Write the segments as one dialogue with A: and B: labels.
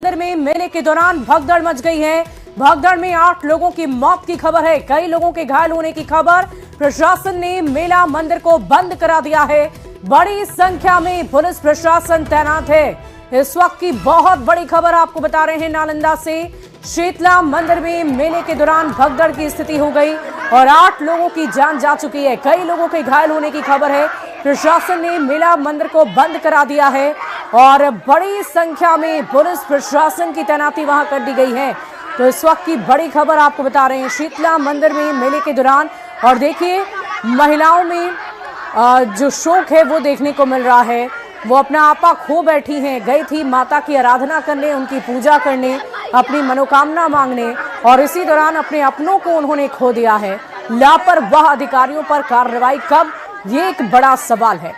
A: मंदिर में मेले के दौरान भगदड़ मच गई है। भगदड़ में 8 लोगों की मौत की खबर है, कई लोगों के घायल होने की खबर। प्रशासन ने मेला मंदिर को बंद करा दिया है। बड़ी संख्या में पुलिस प्रशासन तैनात है। इस वक्त की बहुत बड़ी खबर आपको बता रहे हैं नालंदा से। शीतला मंदिर में मेले के दौरान भगदड़ की स्थिति हो गई और 8 लोगों की जान जा चुकी है, कई लोगों के घायल होने की खबर है। प्रशासन ने मेला मंदिर को बंद करा दिया है और बड़ी संख्या में पुलिस प्रशासन की तैनाती वहां कर दी गई है। तो इस वक्त की बड़ी खबर आपको बता रहे हैं शीतला मंदिर में मेले के दौरान। और देखिए, महिलाओं में जो शोक है वो देखने को मिल रहा है। वो अपना आपा खो बैठी हैं, गई थी माता की आराधना करने, उनकी पूजा करने, अपनी मनोकामना मांगने, और इसी दौरान अपने अपनों को उन्होंने खो दिया है। लापरवाह अधिकारियों पर कार्रवाई कब, ये एक बड़ा सवाल है।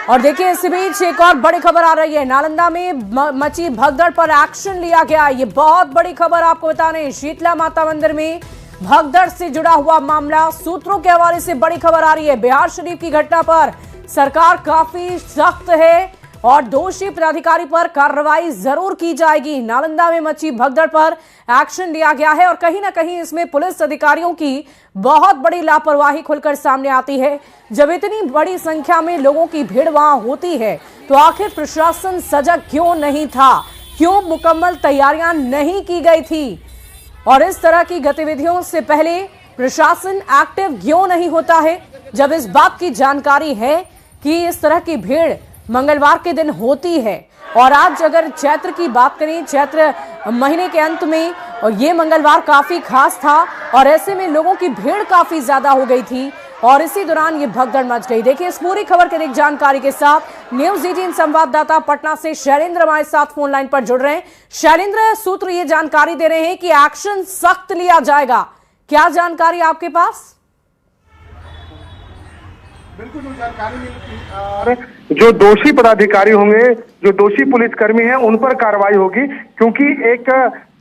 A: और देखिए, इस बीच एक और बड़ी खबर आ रही है। नालंदा में मची भगदड़ पर एक्शन लिया गया। ये बहुत बड़ी खबर आपको बता रहे हैं। शीतला माता मंदिर में भगदड़ से जुड़ा हुआ मामला, सूत्रों के हवाले से बड़ी खबर आ रही है। बिहार शरीफ की घटना पर सरकार काफी सख्त है और दोषी पदाधिकारी पर कार्रवाई जरूर की जाएगी। नालंदा में मची भगदड़ पर एक्शन लिया गया है और कहीं ना कहीं इसमें पुलिस अधिकारियों की बहुत बड़ी लापरवाही खुलकर सामने आती है। जब इतनी बड़ी संख्या में लोगों की भीड़ वहां होती है तो आखिर प्रशासन सजग क्यों नहीं था, क्यों मुकम्मल तैयारियां नहीं की गई थी, और इस तरह की गतिविधियों से पहले प्रशासन एक्टिव क्यों नहीं होता है। जब इस बात की जानकारी है कि इस तरह की भीड़ मंगलवार के दिन होती है, और आज अगर चैत्र की बात करें, चैत्र महीने के अंत में, और ये मंगलवार काफी खास था और ऐसे में लोगों की भीड़ काफी ज्यादा हो गई थी और इसी दौरान ये भगदड़ मच गई। देखिए, इस पूरी खबर के अधिक जानकारी के साथ न्यूज 18 संवाददाता पटना से शैलेंद्र हमारे साथ फोन लाइन पर जुड़ रहे हैं। शैलेंद्र, सूत्र ये जानकारी दे रहे हैं कि एक्शन सख्त लिया जाएगा, क्या जानकारी आपके पास?
B: बिल्कुल जो जानकारी मिली, जो दोषी पदाधिकारी होंगे, जो दोषी पुलिसकर्मी हैं, उन पर कार्रवाई होगी, क्योंकि एक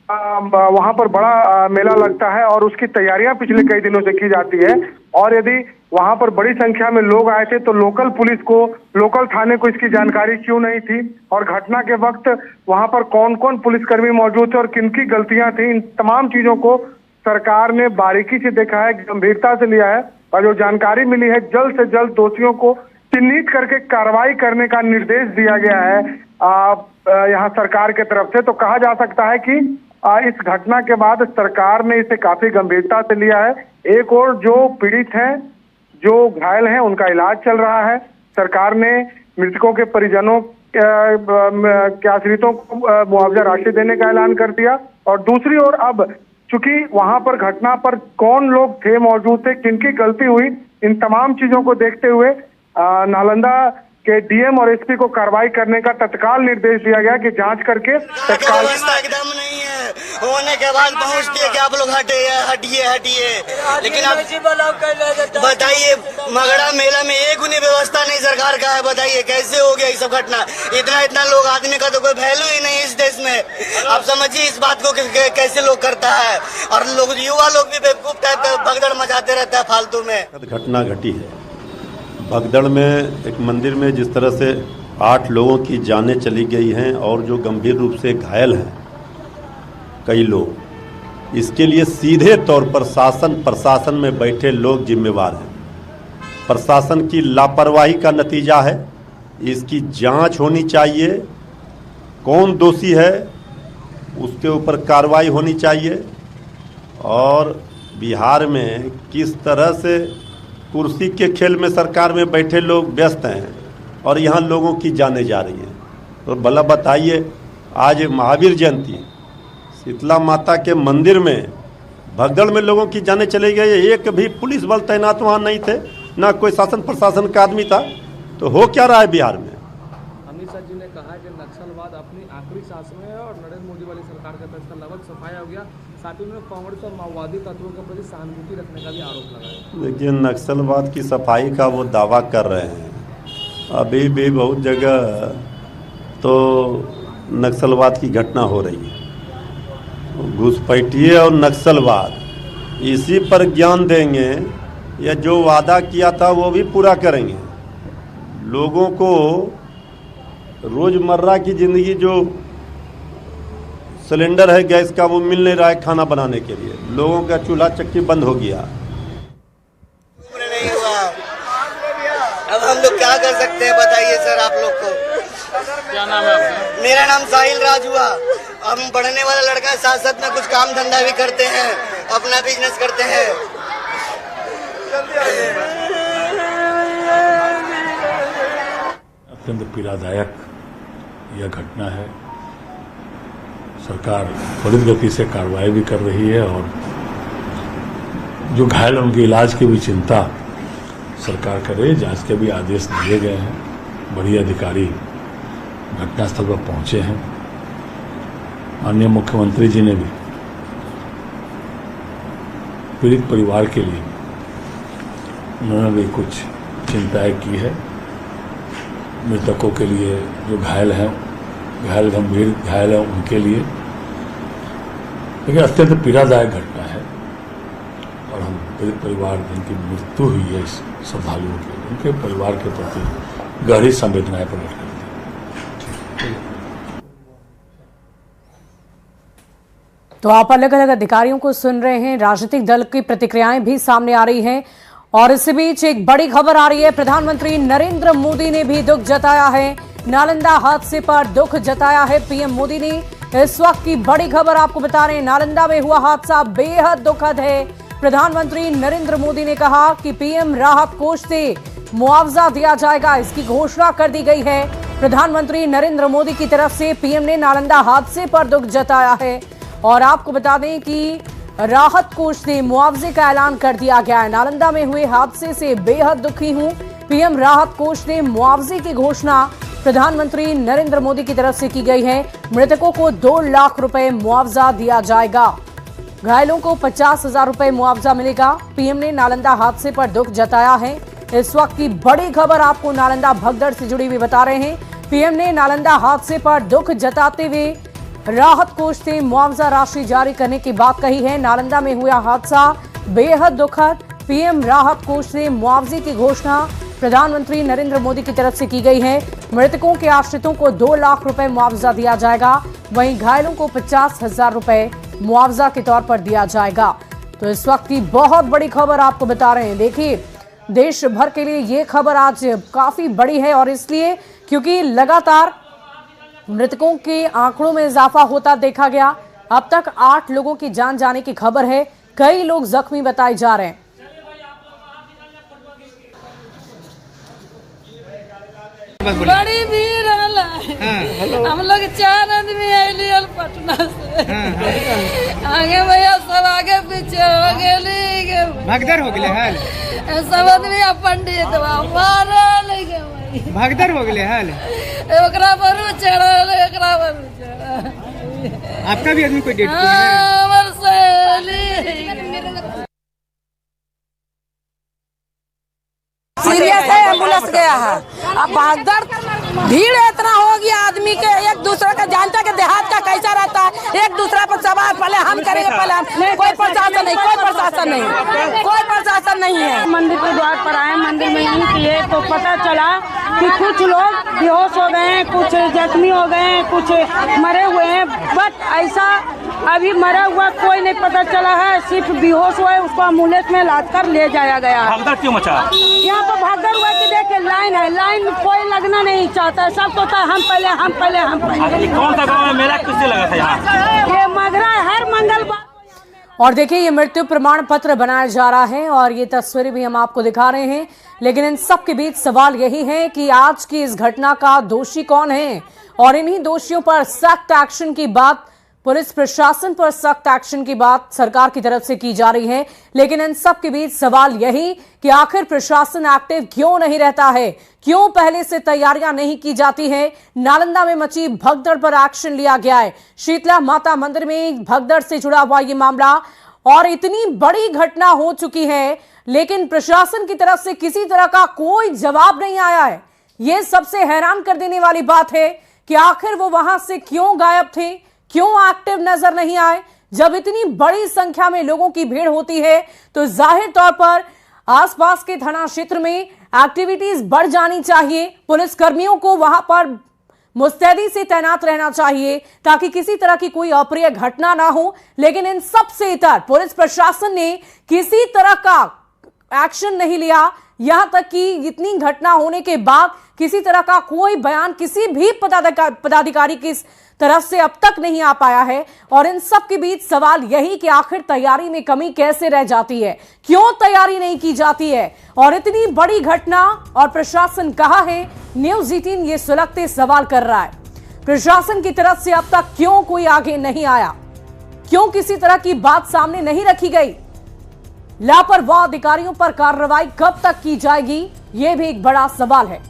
B: वहां पर बड़ा मेला लगता है और उसकी तैयारियां पिछले कई दिनों से की जाती है। और यदि वहां पर बड़ी संख्या में लोग आए थे तो लोकल पुलिस को, लोकल थाने को इसकी जानकारी क्यों नहीं थी, और घटना के वक्त वहां पर कौन कौन पुलिसकर्मी मौजूद थे और किनकी गलतियां थी, इन तमाम चीजों को सरकार ने बारीकी से देखा है, गंभीरता से लिया है। और जो जानकारी मिली है, जल्द से जल्द दोषियों को चिन्हित करके कार्रवाई करने का निर्देश दिया गया है यहाँ सरकार की तरफ से। तो कहा जा सकता है कि इस घटना के बाद सरकार ने इसे काफी गंभीरता से लिया है। एक और जो पीड़ित हैं, जो घायल हैं, उनका इलाज चल रहा है। सरकार ने मृतकों के परिजनों के आश्रितों को मुआवजा राशि देने का ऐलान कर दिया। और दूसरी ओर अब चूंकि वहां पर घटना पर कौन लोग थे, मौजूद थे, किनकी गलती हुई, इन तमाम चीजों को देखते हुए नालंदा के डीएम और एसपी को कार्रवाई करने का तत्काल निर्देश दिया गया कि जांच करके तत्काल।
C: एकदम नहीं है, होने के बाद पहुंच दिए कि आप लोग हटिए, लेकिन आप बताइए, मगड़ा मेला में एक उन्हें व्यवस्था नहीं सरकार का है। बताइए कैसे हो गया ये सब घटना? इतना लोग, आदमी का तो कोई वैल्यू ही नहीं इस देश में। आप समझिए इस बात को कैसे लोग करता है, और लोग, युवा लोग भी बेवकूफ टाइप भगदड़ मचाते रहता है फालतू में।
D: घटना घटी है भगदड़ में, एक मंदिर में जिस तरह से 8 लोगों की जानें चली गई हैं और जो गंभीर रूप से घायल हैं कई लोग, इसके लिए सीधे तौर पर प्रशासन में बैठे लोग जिम्मेवार हैं। प्रशासन की लापरवाही का नतीजा है। इसकी जांच होनी चाहिए, कौन दोषी है उसके ऊपर कार्रवाई होनी चाहिए। और बिहार में किस तरह से कुर्सी के खेल में सरकार में बैठे लोग व्यस्त हैं और यहाँ लोगों की जाने जा रही हैं। तो भला बताइए, आज महावीर जयंती, शीतला माता के मंदिर में भगदड़ में लोगों की जाने चले गए, एक भी पुलिस बल तैनात वहाँ नहीं थे, ना कोई शासन प्रशासन का आदमी था। तो हो क्या रहा है बिहार में?
E: अमित शाह जी ने कहा कि नक्सलवाद अपनी आखिरी सांस में है और नरेंद्र मोदी वाली सरकार का इसका लगभग सफाया हो गया। साथ ही उन्होंने कांग्रेस और माओवादी तत्वों के प्रति सहानुभूति रखने का भी आरोप लगाया।
D: देखिए, नक्सलवाद की सफाई का वो दावा कर रहे हैं। अभी भी बहुत जगह तो नक्सलवाद की घटना हो रही है। घुसपैठिए और नक्सलवाद, इसी पर ज्ञान देंगे या जो वादा किया था वो भी पूरा करेंगे। लोगों को रोज़मर्रा की ज़िंदगी जो सिलेंडर है गैस का, वो मिल नहीं रहा है खाना बनाने के लिए। लोगों का चूल्हा चक्की बंद हो गया।
C: नहीं हुआ, अब हम लोग क्या कर सकते हैं बताइए सर आप लोग को।
E: क्या नाम है आपका?
C: मेरा नाम साहिल राज हुआ। हम पढ़ने वाला लड़का है, साथ साथ में कुछ काम धंधा भी करते हैं, अपना बिजनेस करते हैं।
F: अत्यंत पीड़ादायक यह घटना है। सरकार त्वरित गति से कार्रवाई भी कर रही है और जो घायल उनके इलाज की भी चिंता सरकार करे। जांच के भी आदेश दिए गए हैं। बड़ी अधिकारी घटनास्थल पर पहुंचे हैं। माननीय मुख्यमंत्री जी ने भी पीड़ित परिवार के लिए उन्होंने भी कुछ चिंताएं की है। मृतकों के लिए जो घायल हैं, घायल गंभीर घायल हैं, उनके लिए लेकिन अत्यंत पीड़ादायक घटना है। और हम पीड़ित परिवार जिनकी मृत्यु हुई है इस श्रद्धालुओं के, उनके परिवार के प्रति गहरी संवेदनाएं प्रकट करते हैं।
A: तो आप अलग अलग अधिकारियों को सुन रहे हैं, राजनीतिक दल की प्रतिक्रियाएं भी सामने आ रही हैं। और इसी बीच एक बड़ी खबर आ रही है, प्रधानमंत्री नरेंद्र मोदी ने भी दुख जताया है। नालंदा हादसे पर दुख जताया है पीएम मोदी ने। इस वक्त की बड़ी खबर आपको बता रहे हैं, नालंदा में हुआ हादसा बेहद दुखद है। प्रधानमंत्री नरेंद्र मोदी ने कहा कि पीएम राहत कोष से मुआवजा दिया जाएगा, इसकी घोषणा कर दी गई है। प्रधानमंत्री नरेंद्र मोदी की तरफ से पीएम ने नालंदा हादसे पर दुख जताया है। और आपको बता दें कि राहत कोष से मुआवजे का ऐलान कर दिया गया है। नालंदा में हुए हादसे से बेहद दुखी हूं। पीएम राहत कोष से मुआवजे की घोषणा प्रधानमंत्री नरेंद्र मोदी की तरफ से की गई है। मृतकों को 2 लाख रुपए मुआवजा दिया जाएगा, घायलों को 50,000 रुपए मुआवजा मिलेगा। पीएम ने नालंदा हादसे पर दुख जताया है। इस वक्त की बड़ी खबर आपको नालंदा भगदड़ से जुड़ी हुई बता रहे हैं। पीएम ने नालंदा हादसे पर दुख जताते हुए राहत कोष से मुआवजा राशि जारी करने की बात कही है। नालंदा में हुआ हादसा बेहद दुखद। पीएम राहत कोष से मुआवजे की घोषणा प्रधानमंत्री नरेंद्र मोदी की तरफ से की गई है। मृतकों के आश्रितों को 2 लाख रुपए मुआवजा दिया जाएगा, वहीं घायलों को 50,000 रुपए मुआवजा के तौर पर दिया जाएगा। तो इस वक्त की बहुत बड़ी खबर आपको बता रहे हैं। देखिए, देश भर के लिए ये खबर आज काफी बड़ी है, और इसलिए क्योंकि लगातार मृतकों के आंकड़ों में इजाफा होता देखा गया। अब तक 8 लोगों की जान जाने की खबर है, कई लोग जख्मी बताए जा रहे हैं।
G: बड़ी भीड़ होला है। हम लोग 4 आदमी आइलिए पटना से। आगे भैया सब आगे पीछे हो गेली,
H: भगदड़ हो गेले हाल।
G: सब आदमी पंडित मारल
H: भगदड़ हो गेले हाल।
G: ओकरा पर चढ़ल, एकरा पर चढ़ल।
H: आपका भी आदमी कोई डेट है?
G: हमर सहेली सीरियस है, एम्बुलेंस गया है। अब भगदड़ भीड़ इतना हो गया, आदमी के एक दूसरे का जानता के देहात का कैसा रहता है, एक दूसरे पर सवाल पहले हम करेंगे, पहले हम। कोई प्रशासन नहीं, कोई प्रशासन नहीं, कोई प्रशासन नहीं है।
I: मंदिर के द्वार पर आए, मंदिर में नहीं किए तो पता चला कि कुछ लोग बेहोश हो गए हैं, कुछ जख्मी हो गए हैं, कुछ मरे हुए हैं। बट ऐसा अभी मरा हुआ कोई नहीं पता चला है, सिर्फ बेहोश हुआ है, उसको एम्बुलेंस में लाद कर ले जाया गया।
J: भगदड़ क्यों मचा?
I: यहाँ पर भगदड़ हुआ कि देखिए लाइन है, लाइन में कोई लगना नहीं चाहता है, सब सोचता है हम पहले, हम पहले, हम पहले।
J: कौन सा गाँव में मेला किससे लगा था यहाँ?
I: ये मगरा हर मंगलवार।
A: और देखिए, ये मृत्यु प्रमाण पत्र बनाया जा रहा है और ये तस्वीरें भी हम आपको दिखा रहे हैं। लेकिन इन सब के बीच सवाल यही है कि आज की इस घटना का दोषी कौन है, और इन्हीं दोषियों पर सख्त एक्शन की बात, पुलिस प्रशासन पर सख्त एक्शन की बात सरकार की तरफ से की जा रही है। लेकिन इन सब के बीच सवाल यही कि आखिर प्रशासन एक्टिव क्यों नहीं रहता है, क्यों पहले से तैयारियां नहीं की जाती हैं। नालंदा में मची भगदड़ पर एक्शन लिया गया है। शीतला माता मंदिर में भगदड़ से जुड़ा हुआ ये मामला, और इतनी बड़ी घटना हो चुकी है, लेकिन प्रशासन की तरफ से किसी तरह का कोई जवाब नहीं आया है। यह सबसे हैरान कर देने वाली बात है कि आखिर वो वहां से क्यों गायब थे, क्यों एक्टिव नजर नहीं आए। जब इतनी बड़ी संख्या में लोगों की भीड़ होती है तो जाहिर तौर पर आसपास के थाना क्षेत्र में एक्टिविटीज बढ़ जानी चाहिए, पुलिस कर्मियों को वहां पर मुस्तैदी से तैनात रहना चाहिए ताकि किसी तरह की कोई अप्रिय घटना ना हो। लेकिन इन सब से इतर पुलिस प्रशासन ने किसी तरह का एक्शन नहीं लिया। यहां तक कि इतनी घटना होने के बाद किसी तरह का कोई बयान किसी भी पदाधिकारी की तरफ से अब तक नहीं आ पाया है। और इन सब के बीच सवाल यही कि आखिर तैयारी में कमी कैसे रह जाती है, क्यों तैयारी नहीं की जाती है। और इतनी बड़ी घटना और प्रशासन कहां है, न्यूज़ 18 ये सुलगते सवाल कर रहा है। प्रशासन की तरफ से अब तक क्यों कोई आगे नहीं आया, क्यों किसी तरह की बात सामने नहीं रखी गई। लापरवाह अधिकारियों पर कार्रवाई कब तक की जाएगी, यह भी एक बड़ा सवाल है।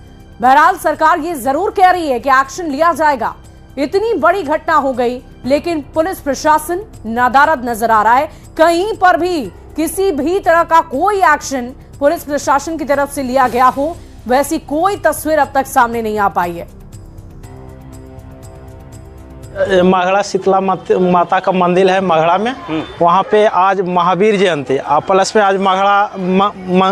A: बहरहाल सरकार ये जरूर कह रही है कि एक्शन लिया जाएगा। इतनी बड़ी घटना हो गई लेकिन पुलिस प्रशासन नादारद नजर आ रहा है। कहीं पर भी किसी भी तरह का कोई एक्शन पुलिस प्रशासन की तरफ से लिया गया हो, वैसी कोई तस्वीर अब तक सामने नहीं आ पाई है।
K: मगड़ा शीतला माता का मंदिर है मगड़ा में, वहाँ पे आज महावीर जयंती प्लस में आज मगड़ा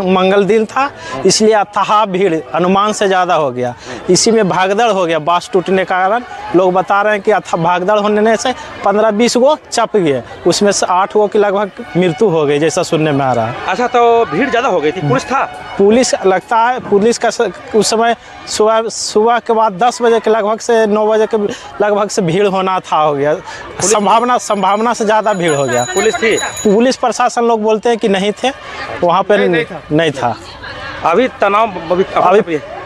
K: मंगल दिन था, इसलिए अथाह भीड़ अनुमान से ज़्यादा हो गया। इसी में भागदड़ हो गया, बाँस टूटने के कारण लोग बता रहे हैं कि भागदड़ होने से 15-20 गो चप गए, उसमें से 8 गो की लगभग मृत्यु हो गई जैसा सुनने में आ रहा है।
J: अच्छा, तो भीड़ ज़्यादा हो गई थी? पुलिस था?
K: पुलिस लगता है पुलिस का उस समय सुबह के बाद 10 बजे के लगभग से 9 बजे के लगभग से भीड़ होना था, हो गया संभावना से ज़्यादा भीड़ हो गया।
J: पुलिस थी?
K: पुलिस प्रशासन लोग बोलते हैं कि नहीं थे, वहाँ पे नहीं था।
J: अभी तनाव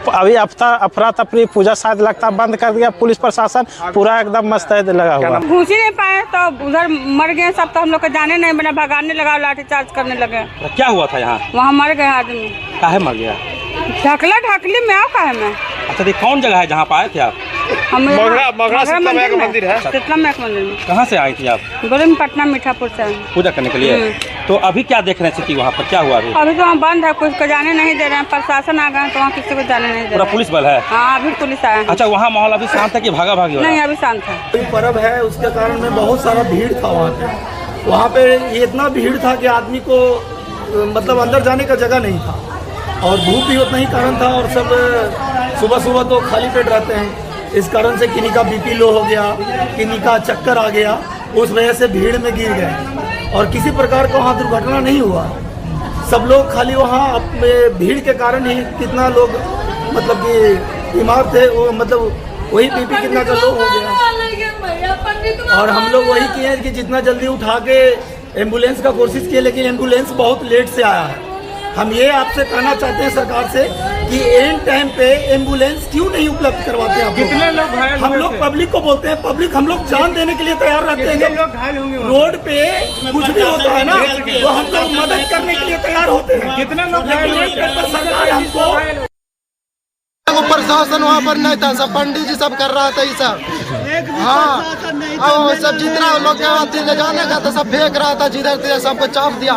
K: अभी अफरा तफरी पूजा शायद लगता बंद कर दिया पुलिस प्रशासन, पूरा एकदम मुस्तैद लगा हुआ।
I: घुस ही नहीं पाए तो उधर मर गए सब, तो हम लोग को जाने नहीं बना, भगाने लगा, लाठीचार्ज करने लगे।
J: क्या हुआ था यहाँ?
I: वहाँ मर गए आदमी।
J: काहे मर गया?
I: ढकली में आओ काहे में।
J: अच्छा, ये कौन जगह है जहाँ पे आए थे आप?
H: मगड़ा शीतला माई का मंदिर है।
I: शीतला माई का मंदिर में।
J: कहाँ से आई थी आप?
I: गोली पटना मीठापुर से
J: पूजा करने के लिए। तो अभी क्या देख रहे थे वहाँ पर, क्या हुआ?
I: अभी तो वहाँ बंद है, कुछ को जाने नहीं दे रहे हैं, प्रशासन आ गए तो वहाँ किसी को जाने नहीं दे रहे।
J: पूरा पुलिस बल है?
I: हाँ, अभी पुलिस आया है।
J: अच्छा, वहाँ माहौल अभी शांत है कि भागा भागी?
I: नहीं, अभी शांत है।
L: पर्व है उसके कारण में बहुत सारा भीड़ था वहाँ पे ये इतना भीड़ था कि आदमी को मतलब अंदर जाने का जगह नहीं था, और धूप भी उतना ही कारण था, और सब सुबह तो खाली पेट रहते हैं, इस कारण से किन्हीं का बीपी लो हो गया, किन्हीं का चक्कर आ गया, उस वजह से भीड़ में गिर गए। और किसी प्रकार का वहाँ दुर्घटना नहीं हुआ, सब लोग खाली वहाँ भीड़ के कारण ही कितना लोग मतलब कि बीमार थे, वो मतलब वही बीपी कितना का लो हो गया। और हम लोग वही किए कि जितना जल्दी उठा के एम्बुलेंस का कोशिश किए, लेकिन एम्बुलेंस बहुत लेट से आया है। हम ये आपसे कहना चाहते हैं सरकार से कि एंड टाइम पे एम्बुलेंस क्यों नहीं उपलब्ध करवाते हैं?
H: कितने लोग घायल?
L: हम लोग पब्लिक को बोलते हैं, पब्लिक हम लोग जान देने के लिए तैयार रहते हैं।
H: लोग घायल होंगे
L: रोड पे कुछ भी होता है ना, तो हम लोग मदद करने के लिए तैयार होते हैं।
H: कितने लोग
L: सरकार हमको
M: प्रशासन वहाँ पर नहीं था, सब पंडित जी सब कर रहा था ये सब। हाँ, सब जितना लोग ले जाने का था सब फेंक रहा था, जिधर तिधर सबको चाप दिया।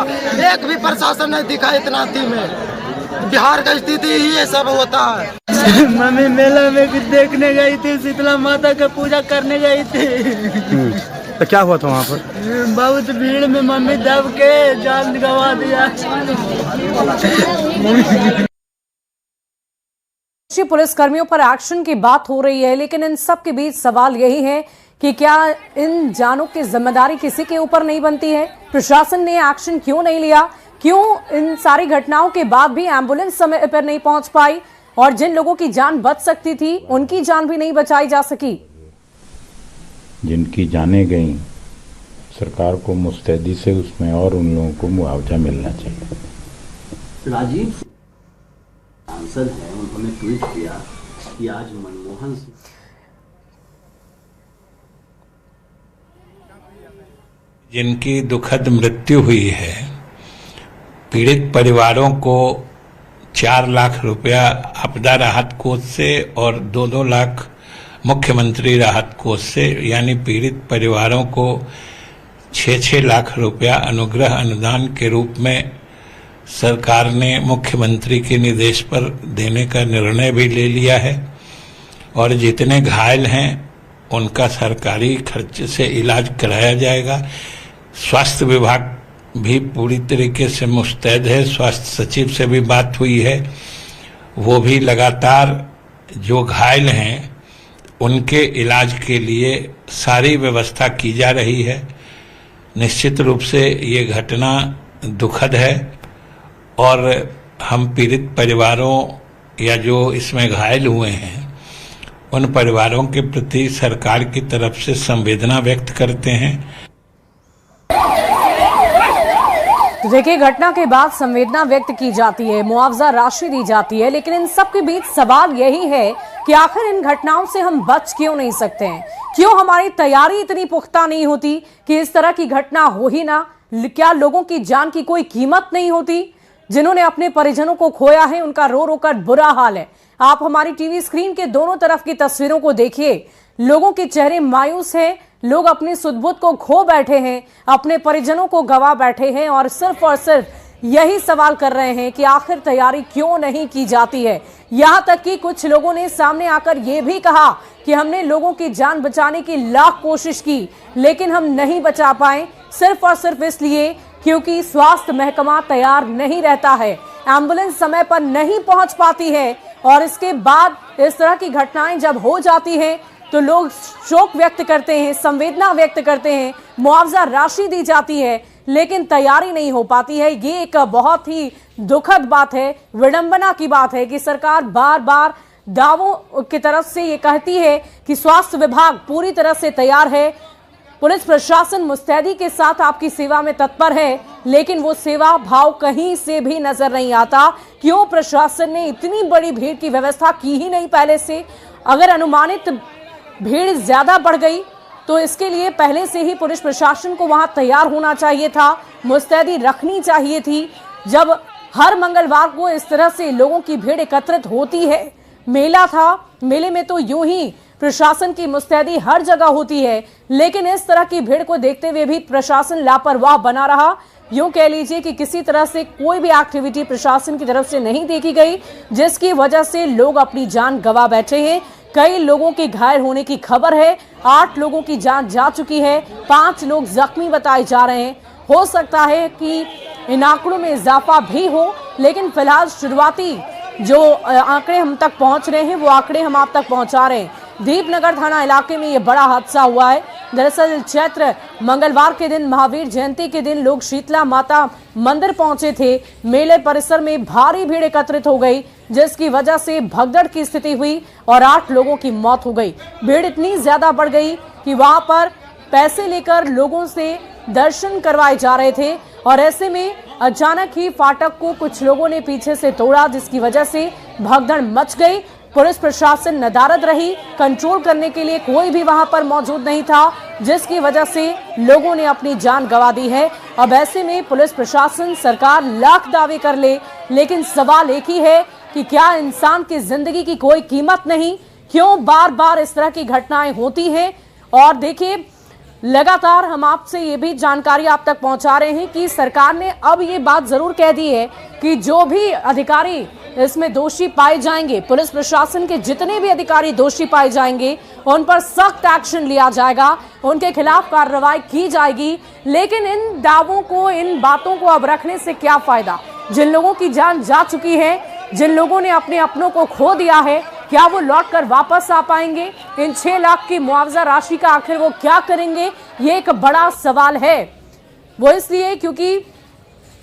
M: एक भी प्रशासन नहीं दिखा इतना में। बिहार का स्थिति ही ये सब होता है।
N: मम्मी मेला में भी देखने गई थी, शीतला माता का पूजा करने गई थी।
J: तो क्या हुआ था वहाँ पर?
N: बहुत भीड़ में मम्मी दब के जान गंवा दिया।
A: पुलिस कर्मियों पर एक्शन की बात हो रही है, लेकिन इन सब के बीच सवाल यही है कि क्या इन जानों की जिम्मेदारी किसी के ऊपर नहीं बनती है? प्रशासन ने एक्शन क्यों नहीं लिया? क्यों इन सारी घटनाओं के बाद भी एम्बुलेंस समय पर नहीं पहुंच पाई, और जिन लोगों की जान बच सकती थी उनकी जान भी नहीं बचाई जा सकी?
O: जिनकी जानें गई, सरकार को मुस्तैदी से उसमें और उन लोगों को मुआवजा मिलना चाहिए।
P: राजीव सांसद हैं, उन्होंने ट्वीट किया कि आज मनमोहन सिंह
F: जिनकी दुखद मृत्यु हुई है, पीड़ित परिवारों को 4 लाख रुपया आपदा राहत कोष से और 2-2 लाख मुख्यमंत्री राहत कोष से, यानी पीड़ित परिवारों को 6-6 लाख रुपया अनुग्रह अनुदान के रूप में सरकार ने मुख्यमंत्री के निर्देश पर देने का निर्णय भी ले लिया है। और जितने घायल हैं उनका सरकारी खर्च से इलाज कराया जाएगा। स्वास्थ्य विभाग भी पूरी तरीके से मुस्तैद है, स्वास्थ्य सचिव से भी बात हुई है, वो भी लगातार जो घायल हैं
Q: उनके इलाज के लिए सारी व्यवस्था की जा रही है। निश्चित रूप से ये घटना दुखद है और हम पीड़ित परिवारों या जो इसमें घायल हुए हैं उन परिवारों के प्रति सरकार की तरफ से संवेदना व्यक्त करते हैं।
A: तो देखिए, घटना के बाद संवेदना व्यक्त की जाती है, मुआवजा राशि दी जाती है, लेकिन इन सब के बीच सवाल यही है कि आखिर इन घटनाओं से हम बच क्यों नहीं सकते हैं? क्यों हमारी तैयारी इतनी पुख्ता नहीं होती कि इस तरह की घटना हो ही ना? क्या लोगों की जान की कोई कीमत नहीं होती? जिन्होंने अपने परिजनों को खोया है उनका रो रो कर बुरा हाल है। आप हमारी टीवी स्क्रीन के दोनों तरफ की तस्वीरों को देखिए, लोगों के चेहरे मायूस हैं, लोग अपनी सुध-बुध को खो बैठे हैं, अपने परिजनों को गवा बैठे हैं और सिर्फ यही सवाल कर रहे हैं कि आखिर तैयारी क्यों नहीं की जाती है। यहां तक कि कुछ लोगों ने सामने आकर यह भी कहा कि हमने लोगों की जान बचाने की लाख कोशिश की, लेकिन हम नहीं बचा पाए, सिर्फ और सिर्फ इसलिए क्योंकि स्वास्थ्य महकमा तैयार नहीं रहता है, एम्बुलेंस समय पर नहीं पहुंच पाती है। और इसके बाद इस तरह की घटनाएं जब हो जाती हैं तो लोग शोक व्यक्त करते हैं, संवेदना व्यक्त करते हैं, मुआवजा राशि दी जाती है, लेकिन तैयारी नहीं हो पाती है। ये एक बहुत ही दुखद बात है, विडंबना की बात है कि सरकार बार बार दावों की तरफ से ये कहती है कि स्वास्थ्य विभाग पूरी तरह से तैयार है, पुलिस प्रशासन मुस्तैदी के साथ आपकी सेवा में तत्पर है, लेकिन वो सेवा भाव कहीं से भी नजर नहीं आता। क्यों प्रशासन ने इतनी बड़ी भीड़ की व्यवस्था की ही नहीं पहले से? अगर अनुमानित भीड़ ज्यादा बढ़ गई तो इसके लिए पहले से ही पुलिस प्रशासन को वहां तैयार होना चाहिए था, मुस्तैदी रखनी चाहिए थी। जब हर मंगलवार को इस तरह से लोगों की भीड़ एकत्रित होती है, मेला था, मेले में तो यूं ही प्रशासन की मुस्तैदी हर जगह होती है, लेकिन इस तरह की भीड़ को देखते हुए भी प्रशासन लापरवाह बना रहा। यूं कह लीजिए कि किसी तरह से कोई भी एक्टिविटी प्रशासन की तरफ से नहीं देखी गई, जिसकी वजह से लोग अपनी जान गंवा बैठे हैं। कई लोगों के घायल होने की खबर है, 8 लोगों की जान जा चुकी है, 5 लोग जख्मी बताए जा रहे हैं। हो सकता है कि इन आंकड़ों में इजाफा भी हो, लेकिन फिलहाल शुरुआती जो आंकड़े हम तक पहुंच रहे हैं वो आंकड़े हम आप तक पहुंचा रहे हैं। दीपनगर थाना इलाके में ये बड़ा हादसा हुआ है। दरअसल चैत्र मंगलवार के दिन, महावीर जयंती के दिन लोग शीतला माता मंदिर पहुंचे थे। मेले परिसर में भारी भीड़ एकत्रित हो गई, जिसकी वजह से भगदड़ की स्थिति हुई और 8 लोगों की मौत हो गई। भीड़ इतनी ज्यादा बढ़ गई कि वहां पर पैसे लेकर लोगों से दर्शन करवाए जा रहे थे और ऐसे में अचानक ही फाटक को कुछ लोगों ने पीछे से तोड़ा, जिसकी वजह से भगदड़ मच गई। पुलिस प्रशासन नदारद रही, कंट्रोल करने के लिए कोई भी वहां पर मौजूद नहीं था, जिसकी वजह से लोगों ने अपनी जान गंवा दी है। अब ऐसे में पुलिस प्रशासन, सरकार लाख दावे कर ले, लेकिन सवाल एक ही है कि क्या इंसान की जिंदगी की कोई कीमत नहीं? क्यों बार बार इस तरह की घटनाएं होती हैं? और देखिए, लगातार हम आपसे ये भी जानकारी आप तक पहुंचा रहे हैं कि सरकार ने अब ये बात जरूर कह दी है कि जो भी अधिकारी इसमें दोषी पाए जाएंगे, पुलिस प्रशासन के जितने भी अधिकारी दोषी पाए जाएंगे, उन पर सख्त एक्शन लिया जाएगा, उनके खिलाफ कार्रवाई की जाएगी। लेकिन इन दावों को, इन बातों को अब रखने से क्या फायदा? जिन लोगों की जान जा चुकी है, जिन लोगों ने अपने अपनों को खो दिया है, क्या वो लौटकर वापस आ पाएंगे? इन 6 लाख की मुआवजा राशि का आखिर वो क्या करेंगे? ये एक बड़ा सवाल है। वो इसलिए क्योंकि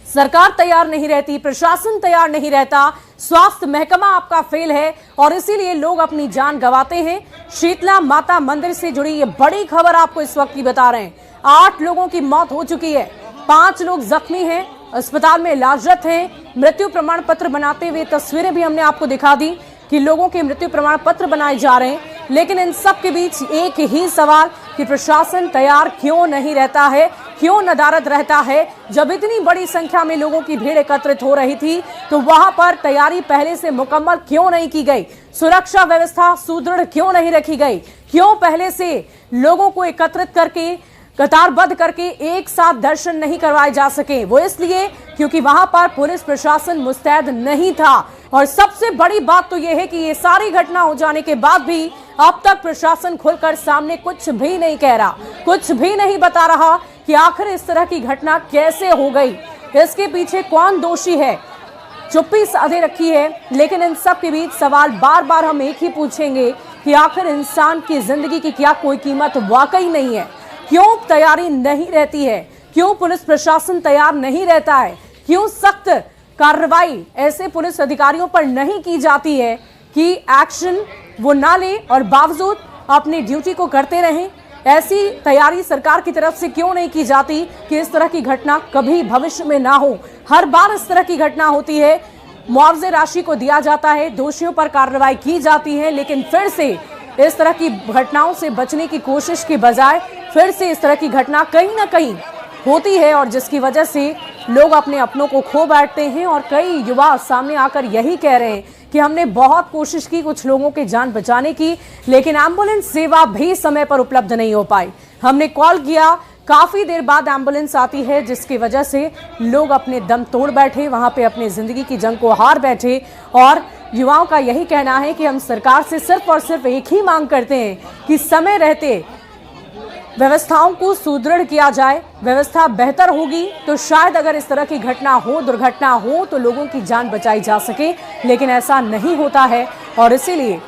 A: सरकार तैयार नहीं रहती, प्रशासन तैयार नहीं रहता, स्वास्थ्य महकमा आपका फेल है और इसीलिए लोग अपनी जान गंवाते हैं। शीतला माता मंदिर से जुड़ी ये बड़ी खबर आपको इस वक्त की बता रहे हैं। 8 लोगों की मौत हो चुकी है, 5 लोग जख्मी हैं, अस्पताल में इलाजरत हैं। मृत्यु प्रमाण पत्र बनाते हुए तस्वीरें भी हमने आपको दिखा दी कि लोगों के मृत्यु प्रमाण पत्र बनाए जा रहे हैं। लेकिन इन सब के बीच एक ही सवाल कि प्रशासन तैयार क्यों नहीं रहता है, क्यों नदारद रहता है? जब इतनी बड़ी संख्या में लोगों की भीड़ एकत्रित हो रही थी तो वहां पर तैयारी पहले से मुकम्मल क्यों नहीं की गई? सुरक्षा व्यवस्था सुदृढ़ क्यों नहीं रखी गई? क्यों पहले से लोगों को एकत्रित करके, कतारबद्ध करके एक साथ दर्शन नहीं करवाए जा सके? वो इसलिए क्योंकि वहां पर पुलिस प्रशासन मुस्तैद नहीं था। और सबसे बड़ी बात तो यह है कि ये सारी घटना हो जाने के बाद भी अब तक प्रशासन खुलकर सामने कुछ भी नहीं कह रहा, कुछ भी नहीं बता रहा कि आखिर इस तरह की घटना कैसे हो गई, इसके पीछे कौन दोषी है। चुप्पी साधे रखी है। लेकिन इन सब के बीच सवाल बार बार हम एक ही पूछेंगे कि आखिर इंसान की जिंदगी की क्या कोई कीमत वाकई नहीं है? क्यों तैयारी नहीं रहती है? क्यों पुलिस प्रशासन तैयार नहीं रहता है? क्यों सख्त कार्रवाई ऐसे पुलिस अधिकारियों पर नहीं की जाती है कि एक्शन वो ना ले और बावजूद अपनी ड्यूटी को करते रहें? ऐसी तैयारी सरकार की तरफ से क्यों नहीं की जाती कि इस तरह की घटना कभी भविष्य में ना हो? हर बार इस तरह की घटना होती है, मुआवजे राशि को दिया जाता है, दोषियों पर कार्रवाई की जाती है, लेकिन फिर से इस तरह की घटनाओं से बचने की कोशिश के बजाय फिर से इस तरह की घटना कहीं ना कहीं होती है, और जिसकी वजह से लोग अपने अपनों को खो बैठते हैं। और कई युवा सामने आकर यही कह रहे हैं कि हमने बहुत कोशिश की कुछ लोगों की जान बचाने की, लेकिन एम्बुलेंस सेवा भी समय पर उपलब्ध नहीं हो पाई। हमने कॉल किया, काफी देर बाद एम्बुलेंस आती है, जिसकी वजह से लोग अपने दम तोड़ बैठे, वहां पे अपनी जिंदगी की जंग को हार बैठे। और युवाओं का यही कहना है कि हम सरकार से सिर्फ और सिर्फ एक ही मांग करते हैं कि समय रहते व्यवस्थाओं को सुदृढ़ किया जाए। व्यवस्था बेहतर होगी तो शायद अगर इस तरह की घटना हो, दुर्घटना हो, तो लोगों की जान बचाई जा सके, लेकिन ऐसा नहीं होता है। और इसीलिए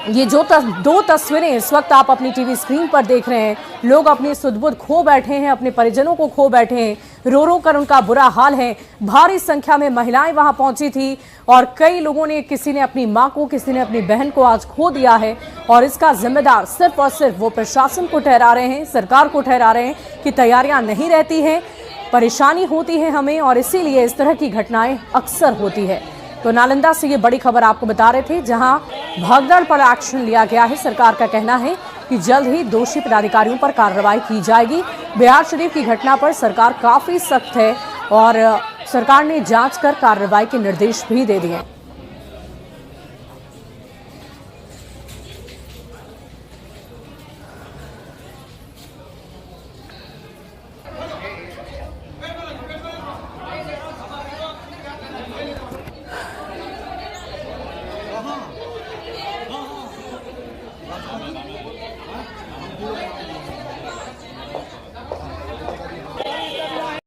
A: ये जो दो तस्वीरें इस वक्त आप अपनी टीवी स्क्रीन पर देख रहे हैं, लोग अपनी सुध-बुध खो बैठे हैं, अपने परिजनों को खो बैठे हैं, रो रो कर उनका बुरा हाल है। भारी संख्या में महिलाएं वहां पहुंची थी और कई लोगों ने, किसी ने अपनी मां को, किसी ने अपनी बहन को आज खो दिया है। और इसका जिम्मेदार सिर्फ और सिर्फ वो प्रशासन को ठहरा रहे हैं, सरकार को ठहरा रहे हैं कि तैयारियां नहीं रहती हैं, परेशानी होती है हमें, और इसीलिए इस तरह की घटनाएं अक्सर होती है। तो नालंदा से ये बड़ी खबर आपको बता रहे थे, जहां भगदड़ पर एक्शन लिया गया है। सरकार का कहना है कि जल्द ही दोषी पदाधिकारियों पर कार्रवाई की जाएगी। बिहार शरीफ की घटना पर सरकार काफी सख्त है और सरकार ने जांच कर कार्रवाई के निर्देश भी दे दिए।